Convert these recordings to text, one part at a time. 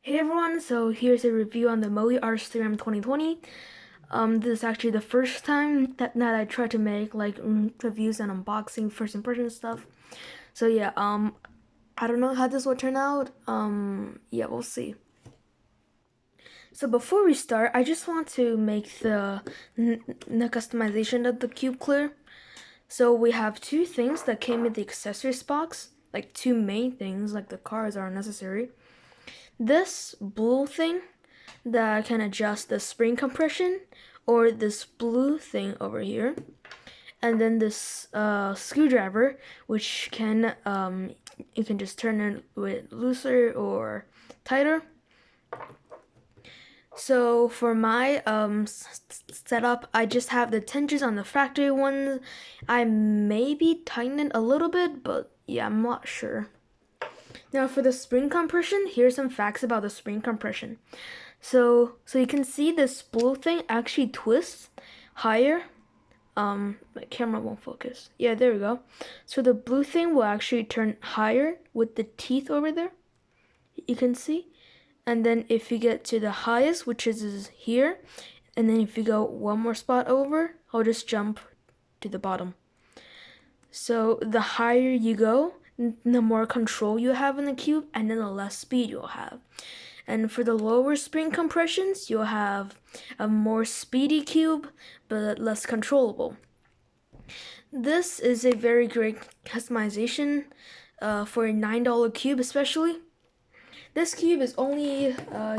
Hey everyone, so here's a review on the Moyu RS3M 2020. This is actually the first time that I tried to make reviews and unboxing, first impression stuff. So yeah, I don't know how this will turn out. Yeah, we'll see. So before we start, I just want to make the customization of the cube clear. So we have two things that came with the accessories box, like two main things, like the cars are unnecessary. This blue thing that can adjust the spring compression, or this blue thing over here, and then this screwdriver, which can you can just turn it with looser or tighter. So for my setup, I just have the tensions on the factory ones. I maybe tighten it a little bit, but yeah, I'm not sure. Now for the spring compression, here's some facts about the spring compression. So you can see this blue thing actually twists higher. My camera won't focus. Yeah, there we go. So the blue thing will actually turn higher with the teeth over there. You can see. And then if you get to the highest, which is here, and then if you go one more spot over, I'll just jump to the bottom. So the higher you go, the more control you have in the cube, and then the less speed you'll have. And for the lower spring compressions, you'll have a more speedy cube, but less controllable. This is a very great customization for a $9 cube especially. This cube is only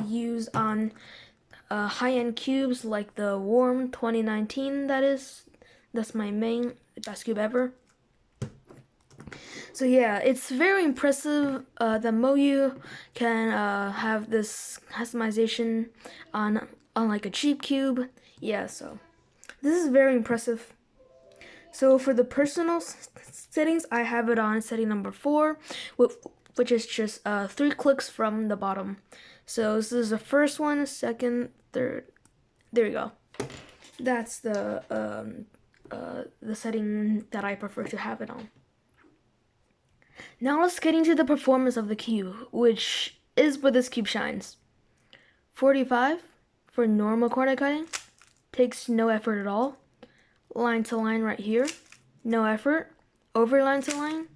used on high-end cubes like the Warm 2019, that's my main best cube ever. So yeah, it's very impressive that Moyu can have this customization on like a cheap cube. Yeah, so this is very impressive. So for the personal settings, I have it on setting number 4, which is just 3 clicks from the bottom. So this is the first one, second, third. There you go. That's the setting that I prefer to have it on. Now let's get into the performance of the cube, which is where this cube shines. 45 for normal corner cutting, takes no effort at all. Line to line right here, no effort. Over line to line,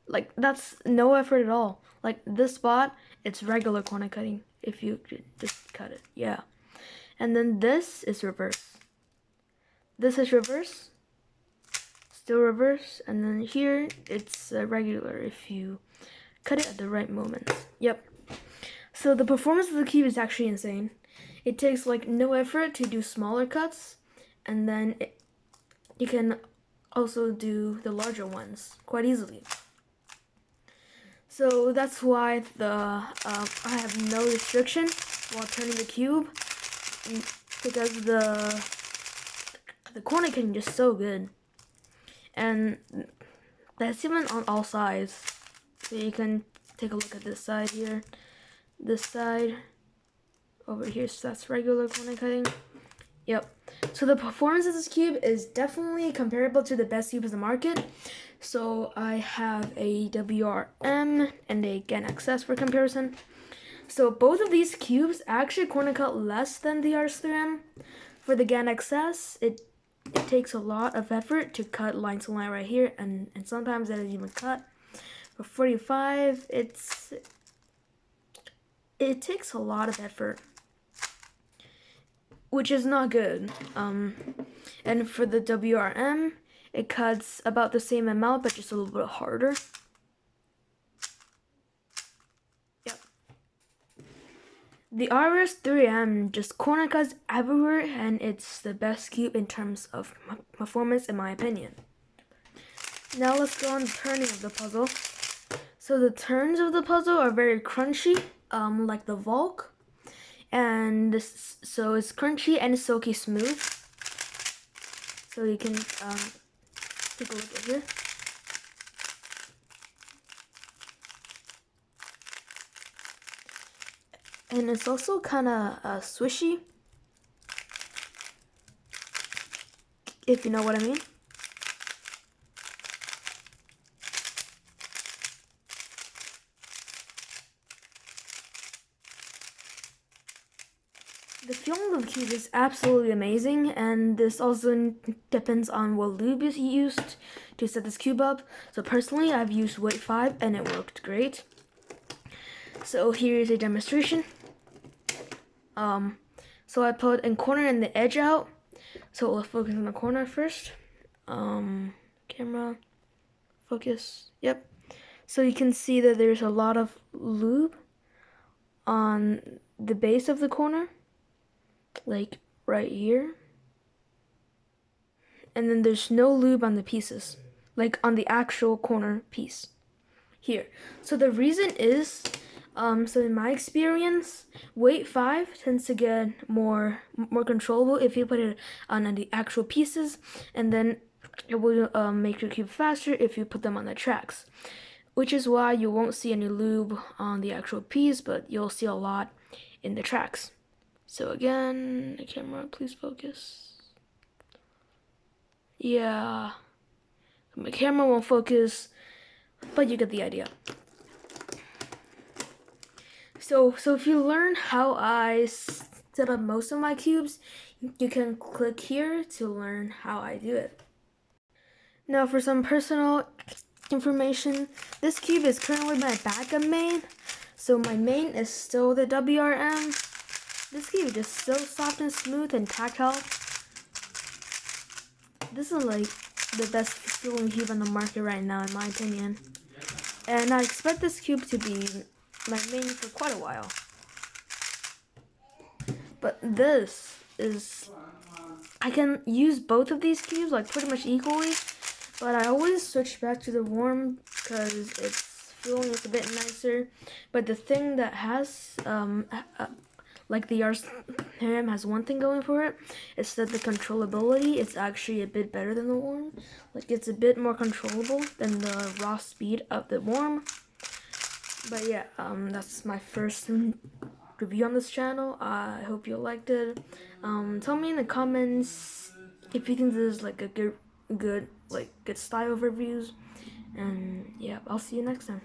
like that's no effort at all. Like this spot, it's regular corner cutting if you just cut it, yeah. And then this is reverse. This is reverse, still reverse, and then here it's regular if you cut it at the right moment. Yep. So the performance of the cube is actually insane. It takes like no effort to do smaller cuts, and then you can also do the larger ones quite easily. So that's why I have no restriction while turning the cube, because the corner cutting is just so good. And that's even on all sides. So you can take a look at this side here, this side over here, so that's regular corner cutting. Yep. So the performance of this cube is definitely comparable to the best cubes in the market. So I have a WRM and a GAN XS for comparison. So both of these cubes actually corner cut less than the RS3M. For the GAN XS, it takes a lot of effort to cut line to line right here, and sometimes it doesn't even cut. For 45, it takes a lot of effort, which is not good. And for the WRM, it cuts about the same amount, but just a little bit harder. Yep. The RS3M just corner cuts everywhere, and it's the best cube in terms of performance, in my opinion. Now let's go on the turning of the puzzle. So the turns of the puzzle are very crunchy, like the Volk. And so it's crunchy and silky smooth. So you can take a look at here. And it's also kind of swishy, if you know what I mean. The feeling of the cube is absolutely amazing, and this also depends on what lube you used to set this cube up. So personally, I've used weight 5 and it worked great. So here's a demonstration. So I put a corner and the edge out. So we'll focus on the corner first. Camera, focus, yep. So you can see that there's a lot of lube on the base of the corner, like right here. And then there's no lube on the pieces, like on the actual corner piece here. So the reason is, so in my experience, weight 5 tends to get more controllable if you put it on the actual pieces, and then it will make your cube faster if you put them on the tracks, which is why you won't see any lube on the actual piece, but you'll see a lot in the tracks. So again, the camera, please focus. Yeah, my camera won't focus, but you get the idea. So if you learn how I set up most of my cubes, you can click here to learn how I do it. Now for some personal information, this cube is currently my backup main. So my main is still the WRM. This cube is so soft and smooth and tactile. This is like the best feeling cube on the market right now, in my opinion. And I expect this cube to be my main for quite a while. But this is, I can use both of these cubes like pretty much equally, but I always switch back to the warm because its feeling is a bit nicer. But the thing that has, like the RS3M has one thing going for it, is that the controllability is actually a bit better than the warm. Like it's a bit more controllable than the raw speed of the warm. But yeah, that's my first review on this channel. I hope you liked it. Tell me in the comments if you think this is like a good style of reviews. And yeah, I'll see you next time.